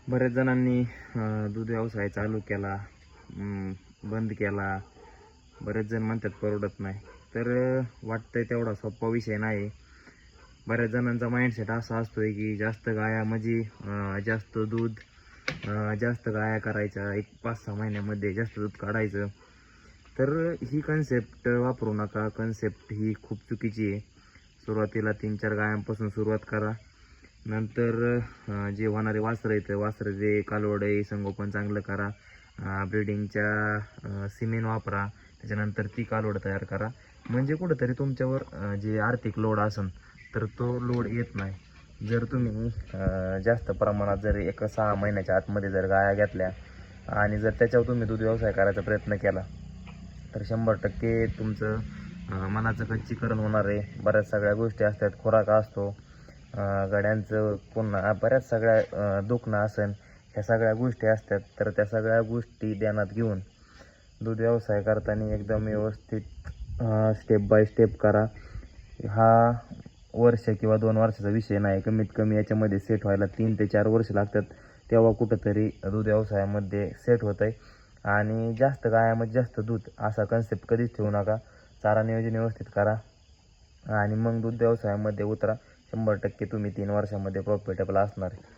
बऱ्याच जणांनी दूध व्यवसाय चालू केला, बंद केला. बरेच जण म्हणतात परवडत नाही. तर वाटतंय तेवढा सोपा विषय नाही. बऱ्याच जणांचा माइंडसेट असा असतोय की जास्त गाया म्हणजे जास्त दूध, जास्त गाया करायच्या, 1-5-6 महिन्यामध्ये जास्त दूध काढायचं. तर ही कन्सेप्ट वापरू नका. कन्सेप्ट ही खूप चुकीची आहे. सुरुवातीला 3-4 गायांपासून सुरुवात करा. नंतर जे होणारे वासरं येतं, वासराचे कालवडे संगोपन चांगलं करा. ब्रिडिंगच्या सिमेन वापरा. त्याच्यानंतर ती कालवड तयार करा. म्हणजे कुठंतरी तुमच्यावर जे आर्थिक लोड असेल तर तो लोड येत नाही. जर तुम्ही जास्त प्रमाणात जर 1-6 महिन्याच्या आतमध्ये जर गाया घेतल्या आणि जर त्याच्यावर तुम्ही दूध व्यवसाय करायचा प्रयत्न केला तर 100% तुमचं मनाचं खच्चीकरण होणार आहे. बऱ्याच सगळ्या गोष्टी असतात, खुराक असतो, गड्यांचं पुन्हा बऱ्याच सगळ्या दुखणं असेल, ह्या सगळ्या गोष्टी असतात. तर त्या सगळ्या गोष्टी ध्यानात घेऊन दूध व्यवसाय करताना एकदम व्यवस्थित स्टेप बाय स्टेप करा. हा वर्ष किंवा 2 वर्षाचा विषय नाही. कमीत कमी याच्यामध्ये सेट व्हायला 3 ते 4 वर्ष लागतात. तेव्हा कुठंतरी दूध व्यवसायामध्ये सेट होतं आहे. आणि जास्त गायामध्ये जास्त दूध असा कन्सेप्ट कधीच ठेवू नका. चारा नियोजन व्यवस्थित करा आणि मग दूध व्यवसायामध्ये उतरा. 100% तुम्ही 3 वर्षामध्ये प्रॉफिटेबल असणार आहे.